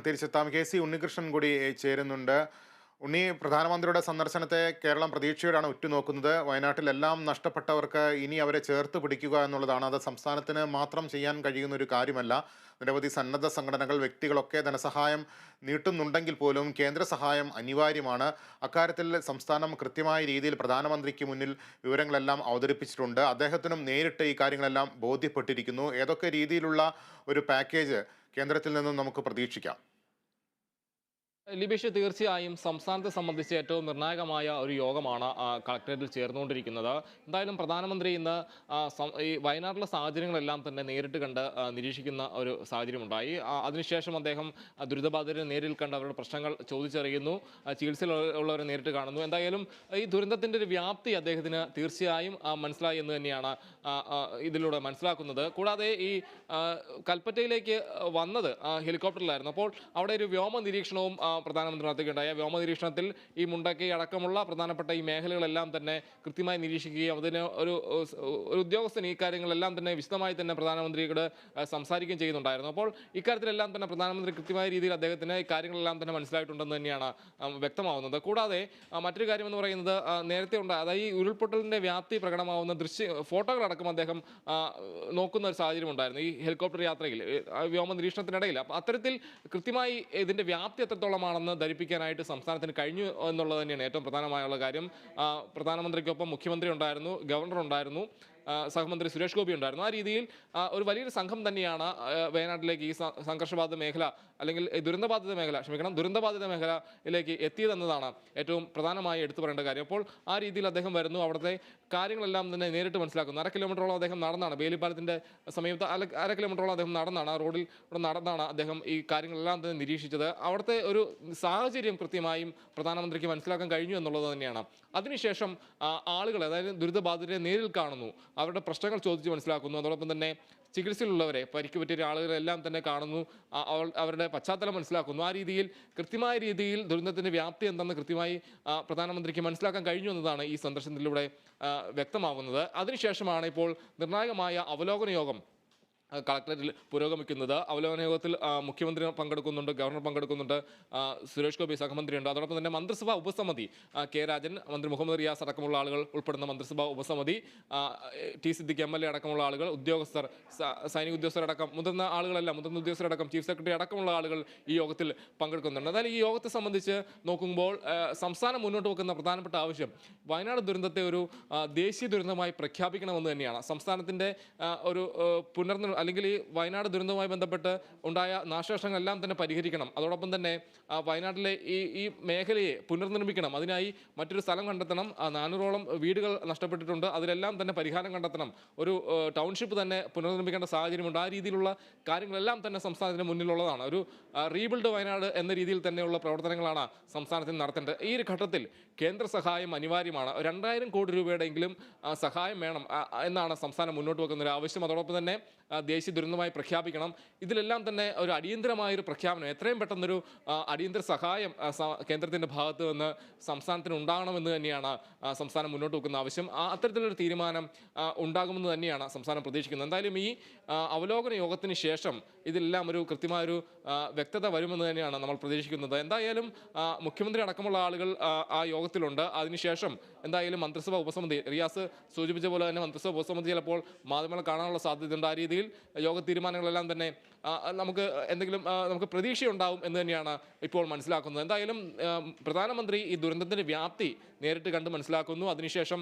തിരിച്ചെത്താം. കെ.സി. ഉണ്ണികൃഷ്ണൻ കൂടി ചേരുന്നുണ്ട്. ഉണ്ണി, പ്രധാനമന്ത്രിയുടെ സന്ദർശനത്തെ കേരളം പ്രതീക്ഷയോടാണ് ഉറ്റുനോക്കുന്നത്. വയനാട്ടിലെല്ലാം നഷ്ടപ്പെട്ടവർക്ക് ഇനി അവരെ ചേർത്ത് പിടിക്കുക എന്നുള്ളതാണ്. അത് സംസ്ഥാനത്തിന് മാത്രം ചെയ്യാൻ കഴിയുന്ന ഒരു കാര്യമല്ല. നിരവധി സന്നദ്ധ സംഘടനകൾ, വ്യക്തികളൊക്കെ ധനസഹായം നീട്ടുന്നുണ്ടെങ്കിൽ പോലും കേന്ദ്ര സഹായം അനിവാര്യമാണ്. അക്കാര്യത്തിൽ സംസ്ഥാനം കൃത്യമായ രീതിയിൽ പ്രധാനമന്ത്രിക്ക് മുന്നിൽ വിവരങ്ങളെല്ലാം അവതരിപ്പിച്ചിട്ടുണ്ട്. അദ്ദേഹത്തിനും നേരിട്ട് ഈ കാര്യങ്ങളെല്ലാം ബോധ്യപ്പെട്ടിരിക്കുന്നു. ഏതൊക്കെ രീതിയിലുള്ള ഒരു പാക്കേജ് കേന്ദ്രത്തിൽ നിന്നും നമുക്ക് പ്രതീക്ഷിക്കാം? ലിബീഷ്, തീർച്ചയായും സംസ്ഥാനത്തെ സംബന്ധിച്ച് ഏറ്റവും നിർണായകമായ ഒരു യോഗമാണ് കളക്ടറേറ്റിൽ ചേർന്നുകൊണ്ടിരിക്കുന്നത്. എന്തായാലും പ്രധാനമന്ത്രി ഇന്ന് ഈ വയനാട്ടിലെ സാഹചര്യങ്ങളെല്ലാം തന്നെ നേരിട്ട് കണ്ട് നിരീക്ഷിക്കുന്ന ഒരു സാഹചര്യമുണ്ടായി. അതിനുശേഷം അദ്ദേഹം ദുരിതബാധിതരെ നേരിൽ കണ്ട് അവരുടെ പ്രശ്നങ്ങൾ ചോദിച്ചറിയുന്നു, ചികിത്സയിലുള്ളവരെ നേരിട്ട് കാണുന്നു. എന്തായാലും ഈ ദുരന്തത്തിൻ്റെ ഒരു വ്യാപ്തി അദ്ദേഹത്തിന് തീർച്ചയായും മനസ്സിലായി എന്ന് തന്നെയാണ് ഇതിലൂടെ മനസ്സിലാക്കുന്നത്. കൂടാതെ ഈ കൽപ്പറ്റയിലേക്ക് വന്നത് ഹെലികോപ്റ്ററിലായിരുന്നു. അപ്പോൾ അവിടെ ഒരു വ്യോമ നിരീക്ഷണവും പ്രധാനമന്ത്രി നടത്തുകയുണ്ടായ. വ്യോമ നിരീക്ഷണത്തിൽ ഈ മുണ്ടക്കൈ അടക്കമുള്ള പ്രധാനപ്പെട്ട ഈ മേഖലകളെല്ലാം തന്നെ കൃത്യമായി നിരീക്ഷിക്കുകയും അതിന് ഒരു ഉദ്യോഗസ്ഥൻ ഈ കാര്യങ്ങളെല്ലാം തന്നെ വിശദമായി തന്നെ പ്രധാനമന്ത്രിയോട് സംസാരിക്കുകയും ചെയ്യുന്നുണ്ടായിരുന്നു. അപ്പോൾ ഇക്കാര്യത്തിലെല്ലാം തന്നെ പ്രധാനമന്ത്രി കൃത്യമായ രീതിയിൽ അദ്ദേഹത്തിന് ഈ കാര്യങ്ങളെല്ലാം തന്നെ മനസ്സിലായിട്ടുണ്ടെന്ന് തന്നെയാണ് വ്യക്തമാവുന്നത്. കൂടാതെ മറ്റൊരു കാര്യമെന്ന് പറയുന്നത് നേരത്തെ അതായത് ഈ ഉരുൾപൊട്ടലിൻ്റെ വ്യാപ്തി പ്രകടമാവുന്ന ഫോട്ടോകളടക്കം അദ്ദേഹം നോക്കുന്ന ഒരു സാഹചര്യം ഉണ്ടായിരുന്നു ഈ ഹെലികോപ്റ്റർ യാത്രയിൽ, വ്യോമ നിരീക്ഷണത്തിനിടയിൽ. അപ്പോൾ അത്തരത്തിൽ കൃത്യമായി ഇതിൻ്റെ വ്യാപ്തി എത്രത്തോളം ആണെന്ന് ധരിപ്പിക്കാനായിട്ട് സംസ്ഥാനത്തിന് കഴിഞ്ഞു എന്നുള്ളത് തന്നെയാണ് ഏറ്റവും പ്രധാനമായുള്ള കാര്യം. പ്രധാനമന്ത്രിക്കൊപ്പം മുഖ്യമന്ത്രി ഉണ്ടായിരുന്നു, ഗവർണർ ഉണ്ടായിരുന്നു, സഹമന്ത്രി സുരേഷ് ഗോപി ഉണ്ടായിരുന്നു. ആ രീതിയിൽ ഒരു വലിയൊരു സംഘം തന്നെയാണ് വയനാട്ടിലേക്ക് ഈ സംഘർഷബാധിത മേഖല അല്ലെങ്കിൽ ദുരന്തബാധിത മേഖലയിലേക്ക് എത്തിയതെന്നതാണ് ഏറ്റവും പ്രധാനമായി എടുത്തു പറയേണ്ട കാര്യം. അപ്പോൾ ആ രീതിയിൽ അദ്ദേഹം വരുന്നു, അവിടുത്തെ കാര്യങ്ങളെല്ലാം തന്നെ നേരിട്ട് മനസ്സിലാക്കുന്നു. 1/2 കിലോമീറ്ററോളം അദ്ദേഹം നടന്നാണ്, ബേലിപ്പാലത്തിൻ്റെ സമീപത്ത് 1/2 കിലോമീറ്ററോളം അദ്ദേഹം നടന്നാണ്, ആ റോഡിൽ നടന്നാണ് അദ്ദേഹം ഈ കാര്യങ്ങളെല്ലാം തന്നെ നിരീക്ഷിച്ചത്. അവിടുത്തെ ഒരു സാഹചര്യം കൃത്യമായും പ്രധാനമന്ത്രിക്ക് മനസ്സിലാക്കാൻ കഴിഞ്ഞു എന്നുള്ളത് തന്നെയാണ്. അതിനുശേഷം ആളുകളെ, അതായത് ദുരിതബാധിതരെ നേരിൽ കാണുന്നു, അവരുടെ പ്രശ്നങ്ങൾ ചോദിച്ച് മനസ്സിലാക്കുന്നു. അതോടൊപ്പം തന്നെ ചികിത്സയിലുള്ളവരെ, പരിക്ക് പറ്റിയ ആളുകളെല്ലാം തന്നെ കാണുന്നു, അവരുടെ പശ്ചാത്തലം മനസ്സിലാക്കുന്നു. ആ രീതിയിൽ കൃത്യമായ രീതിയിൽ ദുരന്തത്തിൻ്റെ വ്യാപ്തി എന്തെന്ന് കൃത്യമായി പ്രധാനമന്ത്രിക്ക് മനസ്സിലാക്കാൻ കഴിഞ്ഞു എന്നതാണ് ഈ സന്ദർശനത്തിലൂടെ വ്യക്തമാകുന്നത്. അതിനുശേഷമാണ് ഇപ്പോൾ നിർണായകമായ അവലോകന യോഗം കളക്ടറേറ്റിൽ പുരോഗമിക്കുന്നത്. അവലോകന യോഗത്തിൽ മുഖ്യമന്ത്രി പങ്കെടുക്കുന്നുണ്ട്, ഗവർണർ പങ്കെടുക്കുന്നുണ്ട്, സുരേഷ് ഗോപി സഹമന്ത്രിയുണ്ട്. അതോടൊപ്പം തന്നെ മന്ത്രിസഭാ ഉപസമിതി, കെ രാജൻ, മന്ത്രി മുഹമ്മദ് റിയാസ് അടക്കമുള്ള ആളുകൾ ഉൾപ്പെടുന്ന മന്ത്രിസഭാ ഉപസമിതി, ടി സിദ്ദിഖ് MLA അടക്കമുള്ള ആളുകൾ, ഉദ്യോഗസ്ഥർ, സൈനിക ഉദ്യോഗസ്ഥരടക്കം മുതിർന്ന ഉദ്യോഗസ്ഥരടക്കം ചീഫ് സെക്രട്ടറി അടക്കമുള്ള ആളുകൾ ഈ യോഗത്തിൽ പങ്കെടുക്കുന്നുണ്ട്. എന്നാൽ ഈ യോഗത്തെ സംബന്ധിച്ച് നോക്കുമ്പോൾ സംസ്ഥാനം മുന്നോട്ട് വെക്കുന്ന പ്രധാനപ്പെട്ട ആവശ്യം വയനാട് ദുരന്തത്തെ ഒരു ദേശീയ ദുരന്തമായി പ്രഖ്യാപിക്കണമെന്ന് തന്നെയാണ്. സംസ്ഥാനത്തിൻ്റെ ഒരു അല്ലെങ്കിൽ ഈ വയനാട് ദുരന്തവുമായി ബന്ധപ്പെട്ട് ഉണ്ടായ നാശനഷ്ടങ്ങളെല്ലാം തന്നെ പരിഹരിക്കണം. അതോടൊപ്പം തന്നെ വയനാട്ടിലെ ഈ മേഖലയെ പുനർനിർമ്മിക്കണം. അതിനായി മറ്റൊരു സ്ഥലം കണ്ടെത്തണം. 400ഓളം വീടുകൾ നഷ്ടപ്പെട്ടിട്ടുണ്ട്, അതിലെല്ലാം തന്നെ പരിഹാരം കണ്ടെത്തണം. ഒരു ടൗൺഷിപ്പ് തന്നെ പുനർനിർമ്മിക്കേണ്ട സാഹചര്യമുണ്ട്. ആ രീതിയിലുള്ള കാര്യങ്ങളെല്ലാം തന്നെ സംസ്ഥാനത്തിന് മുന്നിലുള്ളതാണ്. ഒരു റീബിൽഡ് വയനാട് എന്ന രീതിയിൽ തന്നെയുള്ള പ്രവർത്തനങ്ങളാണ് സംസ്ഥാനത്തിന് നടത്തേണ്ടത്. ഈ ഒരു ഘട്ടത്തിൽ കേന്ദ്ര സഹായം അനിവാര്യമാണ്. 2000 കോടി രൂപയുടെയെങ്കിലും സഹായം വേണം എന്നാണ് സംസ്ഥാനം മുന്നോട്ട് വെക്കുന്ന ഒരു ആവശ്യം. അതോടൊപ്പം തന്നെ ദേശീയ ദുരന്തമായി പ്രഖ്യാപിക്കണം. ഇതിലെല്ലാം തന്നെ ഒരു അടിയന്തരമായൊരു പ്രഖ്യാപനം, എത്രയും പെട്ടെന്നൊരു അടിയന്തര സഹായം കേന്ദ്രത്തിൻ്റെ ഭാഗത്ത് നിന്ന് സംസ്ഥാനത്തിന് ഉണ്ടാകണമെന്ന് തന്നെയാണ് സംസ്ഥാനം മുന്നോട്ട് വെക്കുന്ന ആവശ്യം. അത്തരത്തിലൊരു തീരുമാനം ഉണ്ടാകുമെന്ന് തന്നെയാണ് സംസ്ഥാനം പ്രതീക്ഷിക്കുന്നത്. എന്തായാലും ഈ അവലോകന യോഗത്തിന് ശേഷം ഇതിലെല്ലാം ഒരു കൃത്യമായൊരു വ്യക്തത വരുമെന്ന് തന്നെയാണ് നമ്മൾ പ്രതീക്ഷിക്കുന്നത്. എന്തായാലും മുഖ്യമന്ത്രി അടക്കമുള്ള ആളുകൾ ആ യോഗത്തിലുണ്ട്. അതിനുശേഷം എന്തായാലും മന്ത്രിസഭാ ഉപസമിതി, റിയാസ് സൂചിപ്പിച്ച പോലെ തന്നെ മന്ത്രിസഭാ ഉപസമിതി ചിലപ്പോൾ മാധ്യമങ്ങൾ കാണാനുള്ള സാധ്യതയുണ്ട്. ആ രീതിയിൽ യോഗ തീരുമാനങ്ങളെല്ലാം തന്നെ നമുക്ക് പ്രതീക്ഷയുണ്ടാവും എന്ന് തന്നെയാണ് ഇപ്പോൾ മനസ്സിലാക്കുന്നത്. എന്തായാലും പ്രധാനമന്ത്രി ഈ ദുരന്തത്തിൻ്റെ വ്യാപ്തി നേരിട്ട് കണ്ട് മനസ്സിലാക്കുന്നു. അതിനുശേഷം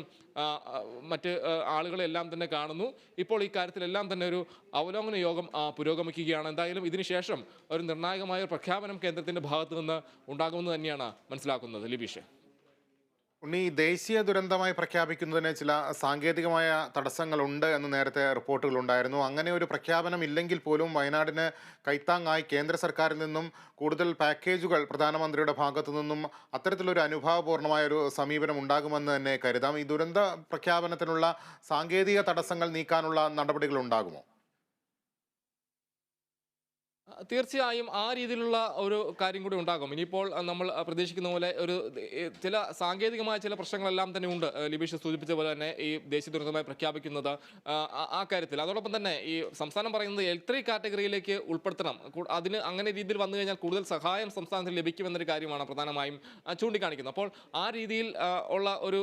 മറ്റ് ആളുകളെല്ലാം തന്നെ കാണുന്നു. ഇപ്പോൾ ഈ കാര്യത്തിലെല്ലാം തന്നെ ഒരു അവലോകന യോഗം പുരോഗമിക്കുകയാണ്. എന്തായാലും ഇതിനുശേഷം ഒരു നിർണായകമായ പ്രഖ്യാപനം കേന്ദ്രത്തിൻ്റെ ഭാഗത്തു നിന്ന് ഉണ്ടാകുമെന്ന് തന്നെയാണ് മനസ്സിലാക്കുന്നത്. ലിബീഷ്, ഉണ്ണി, ദേശീയ ദുരന്തമായി പ്രഖ്യാപിക്കുന്നതിന് ചില സാങ്കേതികമായ തടസ്സങ്ങളുണ്ട് എന്ന് നേരത്തെ റിപ്പോർട്ടുകളുണ്ടായിരുന്നു. അങ്ങനെ ഒരു പ്രഖ്യാപനം ഇല്ലെങ്കിൽ പോലും വയനാടിന് കൈത്താങ്ങായി കേന്ദ്ര സർക്കാരിൽ നിന്നും കൂടുതൽ പാക്കേജുകൾ പ്രധാനമന്ത്രിയുടെ ഭാഗത്തു നിന്നും അത്തരത്തിലൊരു അനുഭാവപൂർണ്ണമായ ഒരു സമീപനം ഉണ്ടാകുമെന്ന് തന്നെ കരുതാം. ഈ ദുരന്ത പ്രഖ്യാപനത്തിനുള്ള സാങ്കേതിക തടസ്സങ്ങൾ നീക്കാനുള്ള നടപടികൾ ഉണ്ടാകുമോ? തീർച്ചയായും ആ രീതിയിലുള്ള ഒരു കാര്യം കൂടി ഉണ്ടാകും. ഇനിയിപ്പോൾ നമ്മൾ പ്രതീക്ഷിക്കുന്ന പോലെ ഒരു ചില സാങ്കേതികമായ ചില പ്രശ്നങ്ങളെല്ലാം തന്നെ ഉണ്ട്. ലിബീഷ് സൂചിപ്പിച്ച പോലെ തന്നെ ഈ ദേശീയ ദുരന്തമായി പ്രഖ്യാപിക്കുന്നത് ആ കാര്യത്തിൽ. അതോടൊപ്പം തന്നെ ഈ സംസ്ഥാനം പറയുന്നത് L3 കാറ്റഗറിയിലേക്ക് ഉൾപ്പെടുത്തണം. അതിന് അങ്ങനെ രീതിയിൽ വന്നു കഴിഞ്ഞാൽ കൂടുതൽ സഹായം സംസ്ഥാനത്തിന് ലഭിക്കുമെന്നൊരു കാര്യമാണ് പ്രധാനമായും ചൂണ്ടിക്കാണിക്കുന്നത്. അപ്പോൾ ആ രീതിയിൽ ഉള്ള ഒരു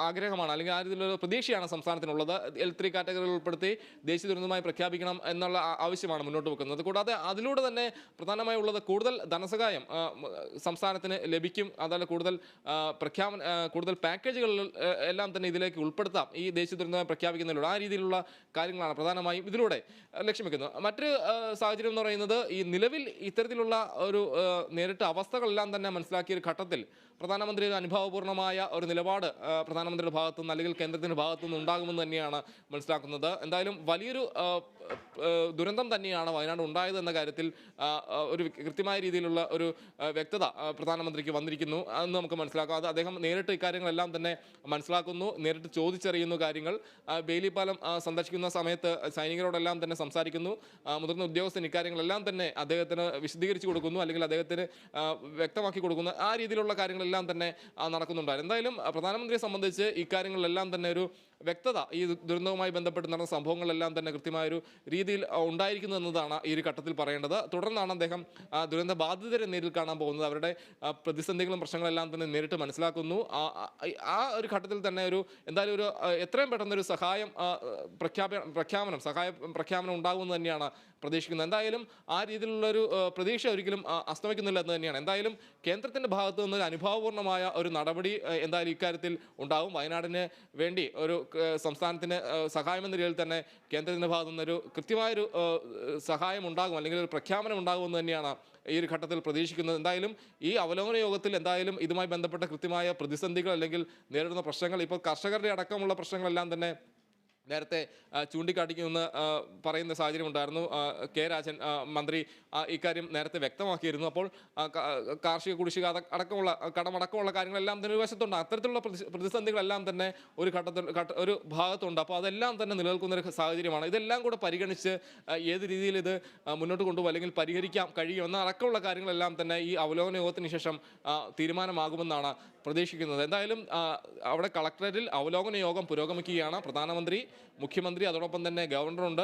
ആഗ്രഹമാണ്, അല്ലെങ്കിൽ ആ രീതിയിലുള്ള പ്രതീക്ഷയാണ് സംസ്ഥാനത്തിനുള്ളത്. L3 കാറ്റഗറിയിൽ ഉൾപ്പെടുത്തി ദേശീയ ദുരന്തമായി പ്രഖ്യാപിക്കണം എന്നുള്ള ആവശ്യമാണ് മുന്നോട്ട് വെക്കുന്നത്. കൂടാതെ അതിലൂടെ തന്നെ പ്രധാനമായും ഉള്ളത് കൂടുതൽ ധനസഹായം സംസ്ഥാനത്തിന് ലഭിക്കും. അതല്ല കൂടുതൽ പാക്കേജുകളിൽ എല്ലാം തന്നെ ഇതിലേക്ക് ഉൾപ്പെടുത്താം ഈ ദേശീയ ദുരന്തമായി പ്രഖ്യാപിക്കുന്നതിലൂടെ. ആ രീതിയിലുള്ള കാര്യങ്ങളാണ് പ്രധാനമായും ഇതിലൂടെ ലക്ഷ്യം വെക്കുന്നത്. മറ്റൊരു സാഹചര്യം എന്ന് പറയുന്നത് ഈ നിലവിൽ ഇത്തരത്തിലുള്ള ഒരു നേരിട്ട അവസ്ഥകളെല്ലാം തന്നെ മനസ്സിലാക്കിയ ഒരു ഘട്ടത്തിൽ പ്രധാനമന്ത്രി ഒരു അനുഭാവപൂർണ്ണമായ ഒരു നിലപാട് പ്രധാനമന്ത്രിയുടെ ഭാഗത്തുനിന്ന് അല്ലെങ്കിൽ കേന്ദ്രത്തിൻ്റെ ഭാഗത്തുനിന്ന് ഉണ്ടാകുമെന്ന് തന്നെയാണ് മനസ്സിലാക്കുന്നത്. എന്തായാലും വലിയൊരു ദുരന്തം തന്നെയാണ് വയനാട് ഉണ്ടായത് എന്ന കാര്യത്തിൽ ഒരു കൃത്യമായ രീതിയിലുള്ള ഒരു വ്യക്തത പ്രധാനമന്ത്രിക്ക് വന്നിരിക്കുന്നു എന്ന് നമുക്ക് മനസ്സിലാക്കാം. അത് അദ്ദേഹം നേരിട്ട് ഇക്കാര്യങ്ങളെല്ലാം തന്നെ മനസ്സിലാക്കുന്നു, നേരിട്ട് ചോദിച്ചറിയുന്നു കാര്യങ്ങൾ. ബെയിലി പാലം സന്ദർശിക്കുന്ന സമയത്ത് സൈനികരോടെല്ലാം തന്നെ സംസാരിക്കുന്നു. മുതിർന്ന ഉദ്യോഗസ്ഥൻ ഇക്കാര്യങ്ങളെല്ലാം തന്നെ അദ്ദേഹത്തിന് വിശദീകരിച്ചു കൊടുക്കുന്നു, അല്ലെങ്കിൽ അദ്ദേഹത്തിന് വ്യക്തമാക്കി കൊടുക്കുന്നു. ആ രീതിയിലുള്ള കാര്യങ്ങളെല്ലാം തന്നെ നടക്കുന്നുണ്ടായിരുന്നു. എന്തായാലും പ്രധാനമന്ത്രിയെ സംബന്ധിച്ച് ഇക്കാര്യങ്ങളിലെല്ലാം തന്നെ ഒരു വ്യക്തത ഈ ദുരന്തവുമായി ബന്ധപ്പെട്ട് നടന്ന സംഭവങ്ങളെല്ലാം തന്നെ കൃത്യമായൊരു രീതിയിൽ ഉണ്ടായിരിക്കുന്നു എന്നതാണ് ഈ ഒരു ഘട്ടത്തിൽ പറയേണ്ടത്. തുടർന്നാണ് അദ്ദേഹം ദുരന്ത ബാധിതരെ നേരിൽ കാണാൻ പോകുന്നത്. അവരുടെ പ്രതിസന്ധികളും പ്രശ്നങ്ങളെല്ലാം തന്നെ നേരിട്ട് മനസ്സിലാക്കുന്നു. ആ ഒരു ഘട്ടത്തിൽ തന്നെ എന്തായാലും എത്രയും പെട്ടെന്നൊരു സഹായ പ്രഖ്യാപനം ഉണ്ടാകുമെന്ന് തന്നെയാണ് പ്രതീക്ഷിക്കുന്നത്. എന്തായാലും ആ രീതിയിലുള്ളൊരു പ്രതീക്ഷ ഒരിക്കലും അസ്തമിക്കുന്നില്ല എന്ന് തന്നെയാണ്. എന്തായാലും കേന്ദ്രത്തിൻ്റെ ഭാഗത്തു നിന്ന് അനുഭാവപൂർണ്ണമായ ഒരു നടപടി എന്തായാലും ഇക്കാര്യത്തിൽ ഉണ്ടാകും. വയനാടിന് വേണ്ടി ഒരു സംസ്ഥാനത്തിന് സഹായമെന്ന രീതിയിൽ തന്നെ കേന്ദ്രത്തിൻ്റെ ഭാഗത്തു നിന്നൊരു കൃത്യമായൊരു സഹായം ഉണ്ടാകും, അല്ലെങ്കിൽ ഒരു പ്രഖ്യാപനം ഉണ്ടാകുമെന്ന് തന്നെയാണ് ഈ ഒരു ഘട്ടത്തിൽ പ്രതീക്ഷിക്കുന്നത്. എന്തായാലും ഈ അവലോകന യോഗത്തിൽ എന്തായാലും ഇതുമായി ബന്ധപ്പെട്ട കൃത്യമായ പ്രതിസന്ധികൾ അല്ലെങ്കിൽ നേരിടുന്ന പ്രശ്നങ്ങൾ, ഇപ്പോൾ കർഷകരുടെ അടക്കമുള്ള പ്രശ്നങ്ങളെല്ലാം തന്നെ നേരത്തെ ചൂണ്ടിക്കാട്ടിക്കുമെന്ന് പറയുന്ന സാഹചര്യം ഉണ്ടായിരുന്നു. കെ രാജൻ മന്ത്രി ഇക്കാര്യം നേരത്തെ വ്യക്തമാക്കിയിരുന്നു. അപ്പോൾ കാർഷിക കുടിശ്ശിക അടക്കമുള്ള കടമടക്കമുള്ള കാര്യങ്ങളെല്ലാം തന്നെ ഒരു വശത്തുണ്ട്. അത്തരത്തിലുള്ള പ്രതിസന്ധികളെല്ലാം തന്നെ ഒരു ഭാഗത്തുണ്ട്. അപ്പോൾ അതെല്ലാം തന്നെ നിലനിൽക്കുന്ന ഒരു സാഹചര്യമാണ്. ഇതെല്ലാം കൂടെ പരിഗണിച്ച് ഏത് രീതിയിൽ ഇത് മുന്നോട്ട് കൊണ്ടുപോകും അല്ലെങ്കിൽ പരിഹരിക്കാൻ കഴിയും എന്ന അടക്കമുള്ള കാര്യങ്ങളെല്ലാം തന്നെ ഈ അവലോകന യോഗത്തിന് ശേഷം തീരുമാനമാകുമെന്നാണ് പ്രതീക്ഷിക്കുന്നത്. എന്തായാലും അവിടെ കളക്ടറേറ്റിൽ അവലോകന യോഗം പുരോഗമിക്കുകയാണ്. പ്രധാനമന്ത്രി, മുഖ്യമന്ത്രി, അതോടൊപ്പം തന്നെ ഗവർണറുണ്ട്,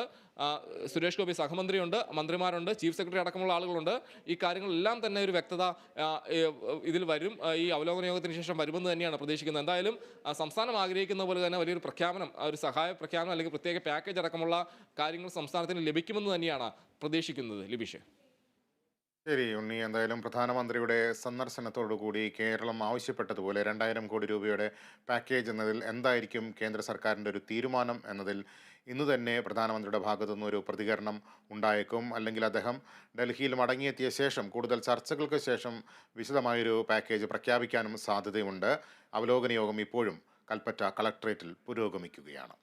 സുരേഷ് ഗോപി സഹമന്ത്രിയുണ്ട്, മന്ത്രിമാരുണ്ട്, ചീഫ് സെക്രട്ടറി അടക്കമുള്ള ആളുകളുണ്ട്. ഈ കാര്യങ്ങളെല്ലാം തന്നെ ഒരു വ്യക്തത ഇതിൽ വരും, ഈ അവലോകന യോഗത്തിന് ശേഷം വരുമെന്ന് തന്നെയാണ് പ്രതീക്ഷിക്കുന്നത്. എന്തായാലും സംസ്ഥാനം ആഗ്രഹിക്കുന്ന പോലെ തന്നെ വലിയൊരു പ്രഖ്യാപനം, ഒരു സഹായ പ്രഖ്യാപനം അല്ലെങ്കിൽ പ്രത്യേക പാക്കേജ് അടക്കമുള്ള കാര്യങ്ങൾ സംസ്ഥാനത്തിന് ലഭിക്കുമെന്ന് തന്നെയാണ് പ്രതീക്ഷിക്കുന്നത്. ലിബീഷ്. ശരി ഉണ്ണി, എന്തായാലും പ്രധാനമന്ത്രിയുടെ സന്ദർശനത്തോടുകൂടി കേരളം ആവശ്യപ്പെട്ടതുപോലെ 2000 കോടി രൂപയുടെ പാക്കേജ് എന്നതിൽ എന്തായിരിക്കും കേന്ദ്ര സർക്കാരിൻ്റെ ഒരു തീരുമാനം എന്നതിൽ ഇന്ന് തന്നെ പ്രധാനമന്ത്രിയുടെ ഭാഗത്തു നിന്നൊരു പ്രതികരണം ഉണ്ടായേക്കും. അല്ലെങ്കിൽ അദ്ദേഹം ഡൽഹിയിൽ മടങ്ങിയെത്തിയ ശേഷം കൂടുതൽ ചർച്ചകൾക്ക് ശേഷം വിശദമായൊരു പാക്കേജ് പ്രഖ്യാപിക്കാനും സാധ്യതയുണ്ട്. അവലോകന യോഗം ഇപ്പോഴും കൽപ്പറ്റ കളക്ട്രേറ്റിൽ പുരോഗമിക്കുകയാണ്.